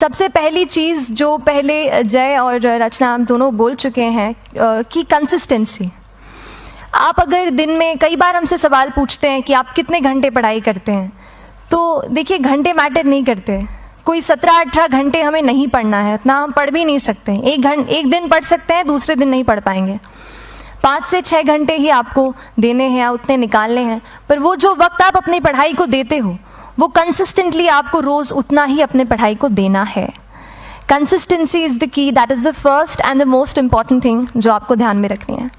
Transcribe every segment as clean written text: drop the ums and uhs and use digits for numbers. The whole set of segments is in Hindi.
सबसे पहली चीज़ जो पहले जय और रचना हम दोनों बोल चुके हैं कि कंसिस्टेंसी। आप अगर दिन में, कई बार हमसे सवाल पूछते हैं कि आप कितने घंटे पढ़ाई करते हैं, तो देखिए घंटे मैटर नहीं करते। कोई 17-18 घंटे हमें नहीं पढ़ना है, उतना हम पढ़ भी नहीं सकते। एक दिन पढ़ सकते हैं, दूसरे दिन नहीं पढ़ पाएंगे। 5 से 6 घंटे ही आपको देने हैं, उतने निकालने हैं। पर वो जो वक्त आप अपनी पढ़ाई को देते हो, वो कंसिस्टेंटली आपको रोज़ उतना ही अपने पढ़ाई को देना है। Consistency is the key, that is the first and the most important thing जो आपको ध्यान में रखनी है।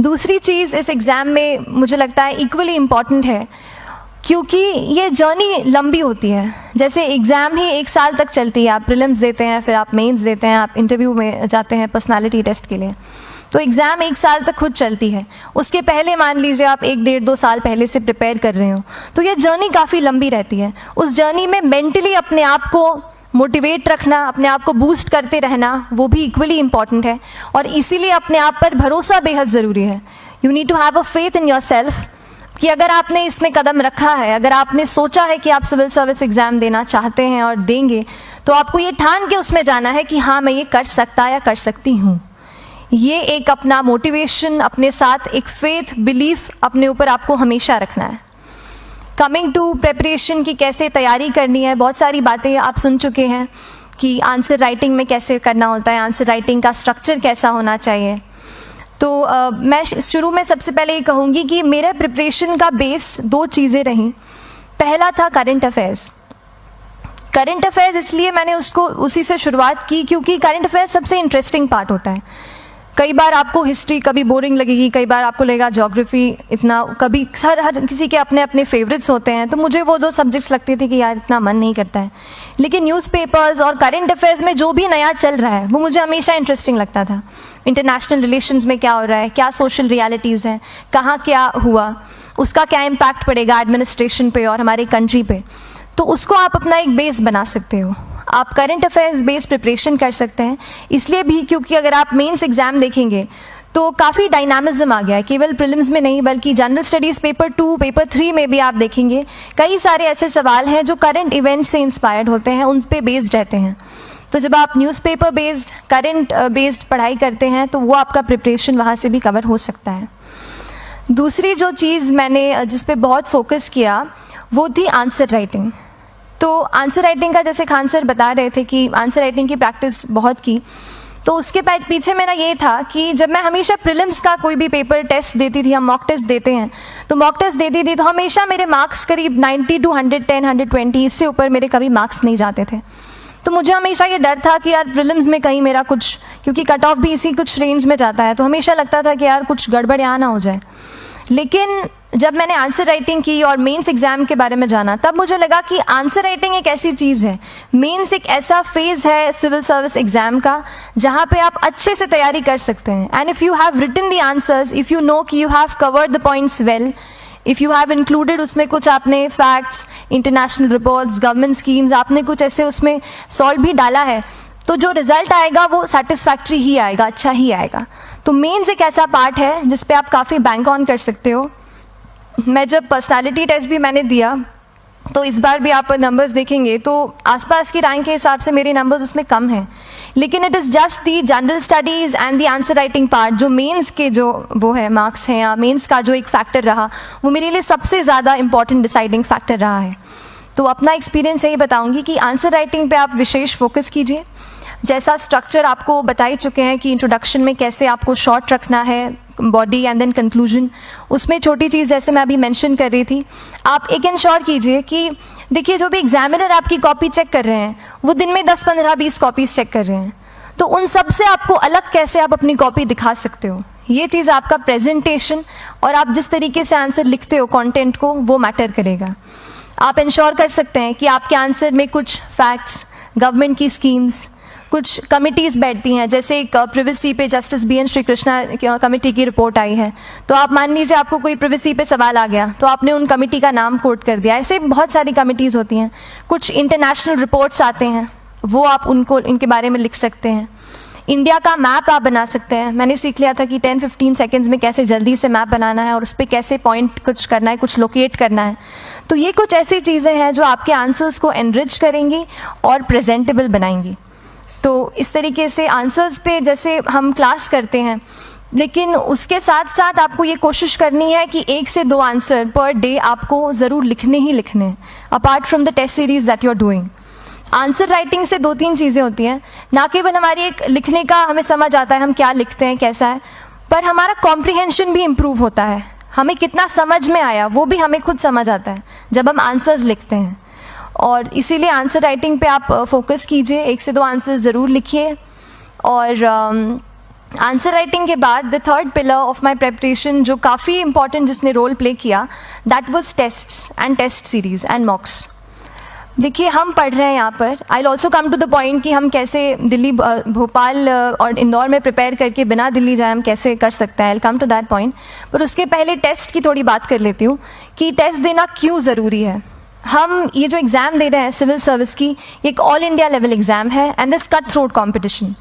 दूसरी चीज़ इस एग्ज़ाम में मुझे लगता है इक्वली इम्पॉर्टेंट है, क्योंकि ये जर्नी लंबी होती है। जैसे एग्ज़ाम ही 1 साल तक चलती है, आप प्रीलिम्स देते हैं, फिर आप मेंस देते हैं, आप इंटरव्यू में जाते हैं पर्सनालिटी टेस्ट के लिए, तो एग्ज़ाम 1 साल तक खुद चलती है। उसके पहले मान लीजिए आप 1-1.5-2 साल पहले से प्रिपेयर कर रहे हो, तो ये जर्नी काफ़ी लंबी रहती है। उस जर्नी में मेंटली अपने आप को मोटिवेट रखना, अपने आप को बूस्ट करते रहना, वो भी इक्वली इम्पॉर्टेंट है। और इसीलिए अपने आप पर भरोसा बेहद ज़रूरी है। You need to have a faith in yourself कि अगर आपने इसमें कदम रखा है, अगर आपने सोचा है कि आप सिविल सर्विस एग्ज़ाम देना चाहते हैं और देंगे, तो आपको ये ठान के उसमें जाना है कि हाँ, मैं ये कर सकता या कर सकती हूँ। ये एक अपना मोटिवेशन, अपने साथ एक फेथ, बिलीफ अपने ऊपर आपको हमेशा रखना है। कमिंग टू प्रेपरेशन की कैसे तैयारी करनी है, बहुत सारी बातें आप सुन चुके हैं कि आंसर राइटिंग में कैसे करना होता है, आंसर राइटिंग का स्ट्रक्चर कैसा होना चाहिए। तो मैं शुरू में सबसे पहले ये कहूँगी कि मेरे प्रिपरेशन का बेस 2 चीज़ें रहीं। पहला था करंट अफेयर्स। करंट अफेयर्स इसलिए मैंने उसको उसी से शुरुआत की क्योंकि करंट अफेयर्स सबसे इंटरेस्टिंग पार्ट होता है। कई बार आपको हिस्ट्री कभी बोरिंग लगेगी, कई बार आपको लगेगा ज्योग्राफी इतना, कभी हर किसी के अपने अपने फेवरेट्स होते हैं। तो मुझे वो 2 सब्जेक्ट्स लगती थी कि यार इतना मन नहीं करता है, लेकिन न्यूज़पेपर्स और करंट अफेयर्स में जो भी नया चल रहा है वो मुझे हमेशा इंटरेस्टिंग लगता था। इंटरनेशनल रिलेशंस में क्या हो रहा है, क्या सोशल रियलिटीज़ हैं, कहाँ क्या हुआ, उसका क्या इम्पैक्ट पड़ेगा एडमिनिस्ट्रेशन पे और हमारे कंट्री पे, तो उसको आप अपना एक बेस बना सकते हो। आप करंट अफेयर्स बेस्ड प्रिपरेशन कर सकते हैं, इसलिए भी क्योंकि अगर आप मेंस एग्ज़ाम देखेंगे तो काफ़ी डायनामिज्म आ गया है, केवल प्रीलिम्स में नहीं बल्कि जनरल स्टडीज़ पेपर 2, पेपर 3 में भी आप देखेंगे कई सारे ऐसे सवाल हैं जो करंट इवेंट से इंस्पायर्ड होते हैं, उन पे बेस्ड रहते हैं। तो जब आप न्यूज़पेपर बेस्ड, करंट बेस्ड पढ़ाई करते हैं तो वो आपका प्रिपरेशन वहाँ से भी कवर हो सकता है। दूसरी जो चीज़ मैंने जिस पे बहुत फोकस किया वो थी आंसर राइटिंग। तो आंसर राइटिंग का, जैसे खान सर बता रहे थे कि आंसर राइटिंग की प्रैक्टिस बहुत की, तो उसके पीछे मेरा ये था कि जब मैं हमेशा प्रीलिम्स का कोई भी पेपर टेस्ट देती थी, हम मॉक टेस्ट देते हैं, तो मॉक टेस्ट देती थी तो हमेशा मेरे मार्क्स करीब 90 to 110, 120, इससे ऊपर मेरे कभी मार्क्स नहीं जाते थे। तो मुझे हमेशा ये डर था कि यार प्रीलिम्स में कहीं मेरा कुछ, क्योंकि कट ऑफ भी इसी कुछ रेंज में जाता है, तो हमेशा लगता था कि यार कुछ गड़बड़ यहाँ ना हो जाए। लेकिन जब मैंने आंसर राइटिंग की और मेंस एग्ज़ाम के बारे में जाना, तब मुझे लगा कि आंसर राइटिंग एक ऐसी चीज़ है, मेंस एक ऐसा फेज़ है सिविल सर्विस एग्ज़ाम का जहाँ पे आप अच्छे से तैयारी कर सकते हैं। And if you have written the answers, if you know कि you have covered the points well, if you have included उसमें कुछ आपने facts, international reports, government schemes, आपने कुछ ऐसे उसमें सॉल्व भी डाला है, तो जो रिजल्ट आएगा वो सेटिस्फैक्ट्री ही आएगा, अच्छा ही आएगा। तो मेंस एक ऐसा पार्ट है जिस पे आप काफ़ी बैंक ऑन कर सकते हो। मैं जब पर्सनालिटी टेस्ट भी मैंने दिया, तो इस बार भी आप नंबर्स देखेंगे तो आसपास की रैंक के हिसाब से मेरे नंबर्स उसमें कम हैं, लेकिन it is just the general studies and the answer writing part, जो मेंस के जो वो है मार्क्स हैं या मेंस का जो एक फैक्टर रहा, वो मेरे लिए सबसे ज़्यादा इंपॉर्टेंट डिसाइडिंग फैक्टर रहा है। तो अपना एक्सपीरियंस यही बताऊँगी कि आंसर राइटिंग पर आप विशेष फोकस कीजिए। जैसा स्ट्रक्चर आपको बता ही चुके हैं कि इंट्रोडक्शन में कैसे आपको शॉर्ट रखना है, बॉडी एंड देन कंक्लूजन, उसमें छोटी चीज़ जैसे मैं अभी मेंशन कर रही थी, आप एक इंश्योर कीजिए कि देखिए जो भी एग्जामिनर आपकी कॉपी चेक कर रहे हैं वो दिन में 10, 15, 20 कॉपीज़ चेक कर रहे हैं, तो उन सब से आपको अलग कैसे आप अपनी कॉपी दिखा सकते हो, ये चीज़ आपका प्रेजेंटेशन और आप जिस तरीके से आंसर लिखते हो कंटेंट को, वो मैटर करेगा। आप इंश्योर कर सकते हैं कि आपके आंसर में कुछ फैक्ट्स, गवर्नमेंट की स्कीम्स, कुछ कमिटीज़ बैठती हैं, जैसे एक प्रिवेसी पे जस्टिस BN श्रीकृष्णा कमेटी की रिपोर्ट आई है, तो आप मान लीजिए आपको कोई प्रिवेसी पे सवाल आ गया तो आपने उन कमेटी का नाम कोट कर दिया। ऐसे बहुत सारी कमिटीज़ होती हैं। कुछ इंटरनेशनल रिपोर्ट्स आते हैं, वो आप उनको इनके बारे में लिख सकते हैं। इंडिया का मैप आप बना सकते हैं। मैंने सीख लिया था कि 10-15 सेकेंड्स में कैसे जल्दी से मैप बनाना है और उस पर कैसे पॉइंट कुछ करना है, कुछ लोकेट करना है। तो ये कुछ ऐसी चीज़ें हैं जो आपके आंसर्स को एनरिच करेंगी और प्रेजेंटेबल बनाएंगी। तो इस तरीके से आंसर्स पे जैसे हम क्लास करते हैं, लेकिन उसके साथ साथ आपको ये कोशिश करनी है कि 1 से 2 आंसर पर डे आपको ज़रूर लिखने ही लिखने हैं, apart from the test series that you are doing. Answer writing से 2-3 चीज़ें होती हैं, ना केवल हमारी एक लिखने का हमें समझ आता है हम क्या लिखते हैं कैसा है, पर हमारा कॉम्प्रिहेंशन भी इम्प्रूव होता है। हमें कितना समझ में आया वो भी हमें खुद समझ आता है जब हम आंसर्स लिखते हैं। और इसीलिए आंसर राइटिंग पे आप फोकस कीजिए, 1 से 2 आंसर ज़रूर लिखिए। और आंसर राइटिंग के बाद the third pillar of my preparation जो काफ़ी इंपॉर्टेंट जिसने रोल प्ले किया, that was tests and test series and mocks. देखिए हम पढ़ रहे हैं यहाँ पर, I will also come to the point कि हम कैसे दिल्ली, भोपाल और इंदौर में प्रिपेयर करके बिना दिल्ली जाए हम कैसे कर सकते हैं, I will come to that point. पर उसके पहले टेस्ट की थोड़ी बात कर लेती हूँ कि टेस्ट देना क्यों ज़रूरी है। हम ये जो एग्ज़ाम दे रहे हैं सिविल सर्विस की, ये एक ऑल इंडिया लेवल एग्ज़ाम है and this cut throat competition.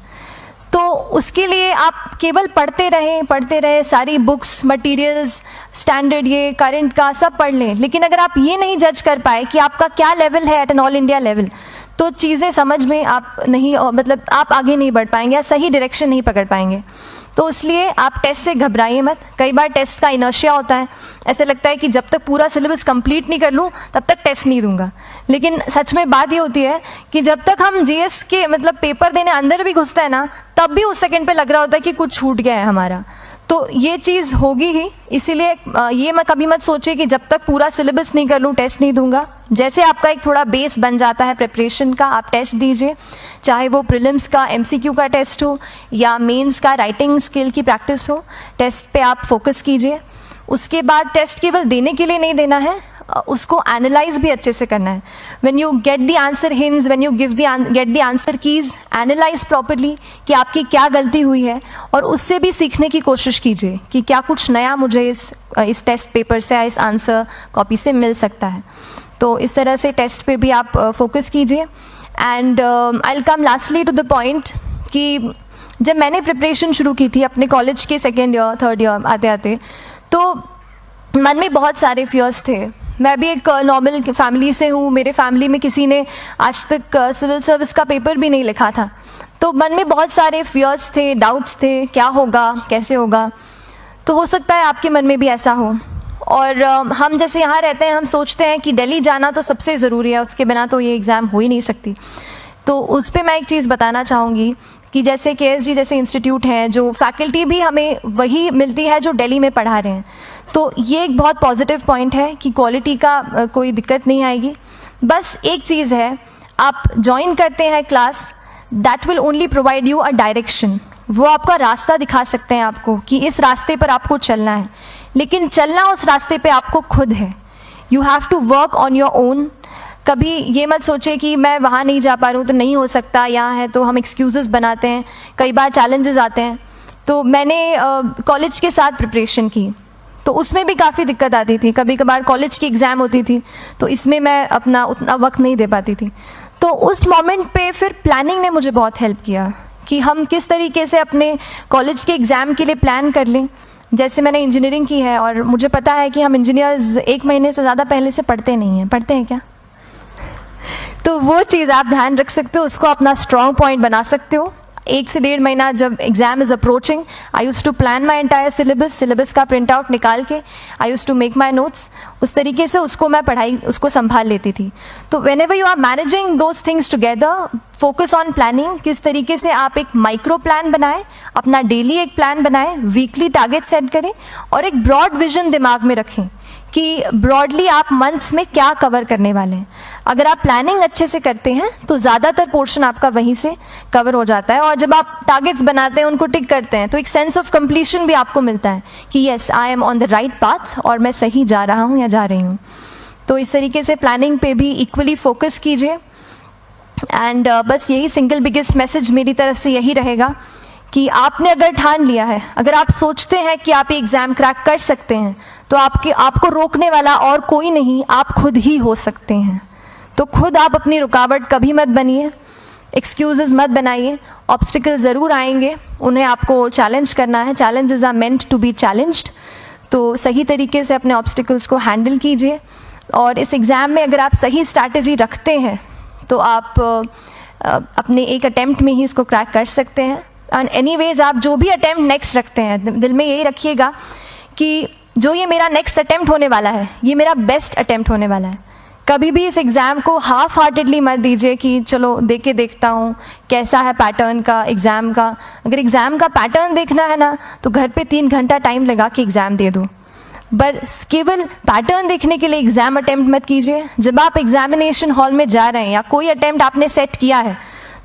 तो उसके लिए आप केवल पढ़ते रहें, सारी बुक्स, मटेरियल्स, स्टैंडर्ड ये करंट का सब पढ़ लें, लेकिन अगर आप ये नहीं जज कर पाए कि आपका क्या लेवल है at an all India level, तो चीज़ें समझ में आप नहीं, मतलब आप आगे नहीं बढ़ पाएंगे या सही डायरेक्शन नहीं पकड़ पाएंगे। तो इसलिए आप टेस्ट से घबराइए मत। कई बार टेस्ट का इनर्शिया होता है, ऐसे लगता है कि जब तक पूरा सिलेबस कंप्लीट नहीं कर लूँ तब तक टेस्ट नहीं दूंगा, लेकिन सच में बात ये होती है कि जब तक हम जीएस के मतलब पेपर देने अंदर भी घुसते हैं ना, तब भी उस सेकंड पे लग रहा होता है कि कुछ छूट गया है हमारा। तो ये चीज़ होगी ही, इसीलिए ये मैं कभी मत सोचिए कि जब तक पूरा सिलेबस नहीं कर लूँ टेस्ट नहीं दूंगा। जैसे आपका एक थोड़ा बेस बन जाता है प्रिपरेशन का, आप टेस्ट दीजिए, चाहे वो प्रीलिम्स का एमसीक्यू का टेस्ट हो या मेंस का राइटिंग स्किल की प्रैक्टिस हो, टेस्ट पे आप फोकस कीजिए। उसके बाद टेस्ट केवल देने के लिए नहीं देना है, उसको एनालाइज भी अच्छे से करना है। When you get the answer hints, when you get the answer keys, analyse properly कि आपकी क्या गलती हुई है और उससे भी सीखने की कोशिश कीजिए कि क्या कुछ नया मुझे इस टेस्ट पेपर से या इस आंसर कॉपी से मिल सकता है। तो इस तरह से टेस्ट पे भी आप फोकस कीजिए। And I will come lastly to the point कि जब मैंने प्रिपरेशन शुरू की थी अपने कॉलेज के 2nd ईयर 3rd ईयर आते आते, तो मन में बहुत सारे फियर्स थे। मैं भी एक नॉर्मल फैमिली से हूँ, मेरे फैमिली में किसी ने आज तक सिविल सर्विस का पेपर भी नहीं लिखा था, तो मन में बहुत सारे फियर्स थे, डाउट्स थे, क्या होगा कैसे होगा। तो हो सकता है आपके मन में भी ऐसा हो। और हम जैसे यहाँ रहते हैं, हम सोचते हैं कि दिल्ली जाना तो सबसे ज़रूरी है, उसके बिना तो ये एग्ज़ाम हो ही नहीं सकती। तो उस पर मैं एक चीज़ बताना चाहूँगी कि जैसे KSG जैसे इंस्टीट्यूट हैं, जो फैकल्टी भी हमें वही मिलती है जो दिल्ली में पढ़ा रहे हैं, तो ये एक बहुत पॉजिटिव पॉइंट है कि क्वालिटी का कोई दिक्कत नहीं आएगी। बस एक चीज़ है, आप ज्वाइन करते हैं class, that will only provide you a direction. वो आपका रास्ता दिखा सकते हैं आपको कि इस रास्ते पर आपको चलना है, लेकिन चलना उस रास्ते पे आपको खुद है। You have to work on your own. कभी ये मत सोचे कि मैं वहाँ नहीं जा पा रहा हूँ तो नहीं हो सकता, यहाँ है, तो हम एक्सक्यूज़ेस बनाते हैं। कई बार चैलेंजेस आते हैं। तो मैंने कॉलेज के साथ प्रिपरेशन की, तो उसमें भी काफ़ी दिक्कत आती थी। कभी कभार कॉलेज की एग्ज़ाम होती थी तो इसमें मैं अपना उतना वक्त नहीं दे पाती थी। तो उस मोमेंट पे फिर प्लानिंग ने मुझे बहुत हेल्प किया कि हम किस तरीके से अपने कॉलेज के एग्ज़ाम के लिए प्लान कर लें। जैसे मैंने इंजीनियरिंग की है और मुझे पता है कि हम इंजीनियर्स 1 महीने से ज़्यादा पहले से पढ़ते नहीं हैं। पढ़ते हैं क्या? तो वो चीज़ आप ध्यान रख सकते हो, उसको अपना स्ट्रॉन्ग पॉइंट बना सकते हो। 1 से 1.5 महीना जब exam is approaching, I use to plan my entire syllabus का प्रिंट आउट निकाल के I use to make my notes. उस तरीके से उसको मैं उसको संभाल लेती थी। तो whenever you are managing those things together, focus on planning. किस तरीके से आप एक माइक्रो प्लान बनाएं, अपना डेली एक प्लान बनाएं, वीकली टारगेट सेट करें और एक ब्रॉड विजन दिमाग में रखें कि ब्रॉडली आप मंथ्स में क्या कवर करने वाले हैं। अगर आप प्लानिंग अच्छे से करते हैं तो ज़्यादातर पोर्शन आपका वहीं से कवर हो जाता है। और जब आप टारगेट्स बनाते हैं, उनको टिक करते हैं, तो एक सेंस ऑफ कंप्लीशन भी आपको मिलता है कि yes, I am on the right path और मैं सही जा रहा हूँ या जा रही हूँ। तो इस तरीके से प्लानिंग पे भी इक्वली फोकस कीजिए। एंड बस यही सिंगल बिगेस्ट मैसेज मेरी तरफ से यही रहेगा कि आपने अगर ठान लिया है, अगर आप सोचते हैं कि आप ये एग्ज़ाम क्रैक कर सकते हैं, तो आपको रोकने वाला और कोई नहीं, आप खुद ही हो सकते हैं। तो खुद आप अपनी रुकावट कभी मत बनिए। एक्सक्यूजेस मत बनाइए, ऑब्स्टिकल ज़रूर आएंगे, उन्हें आपको चैलेंज करना है, challenges are meant to be challenged. तो सही तरीके से अपने ऑब्स्टिकल्स को हैंडल कीजिए, और इस एग्ज़ाम में अगर आप सही स्ट्रैटेजी रखते हैं तो आप अपने एक अटैम्प्ट में ही इसको क्रैक कर सकते हैं। एंड एनीवेज आप जो भी अटैम्प्ट नेक्स्ट रखते हैं, दिल में यही रखिएगा कि जो ये मेरा नेक्स्ट अटैम्प्ट होने वाला है, ये मेरा बेस्ट अटैम्प्ट होने वाला है। कभी भी इस एग्ज़ाम को हाफ हार्टेडली मत दीजिए कि चलो देख के देखता हूँ कैसा है पैटर्न का एग्ज़ाम का। अगर एग्ज़ाम का पैटर्न देखना है ना, तो घर पे 3 घंटा टाइम लगा के एग्ज़ाम दे दो, बस केवल पैटर्न देखने के लिए एग्ज़ाम अटैम्प्ट मत कीजिए। जब आप एग्जामिनेशन हॉल में जा रहे हैं या कोई अटैम्प्ट आपने सेट किया है,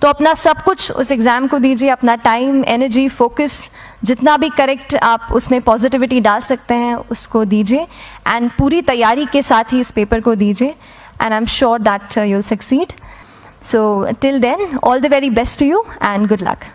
तो अपना सब कुछ उस एग्ज़ाम को दीजिए, अपना टाइम, एनर्जी, फोकस, जितना भी करेक्ट आप उसमें पॉजिटिविटी डाल सकते हैं उसको दीजिए, एंड पूरी तैयारी के साथ ही इस पेपर को दीजिए, and I am sure that you'll succeed. So till then, all the very best to you and good luck.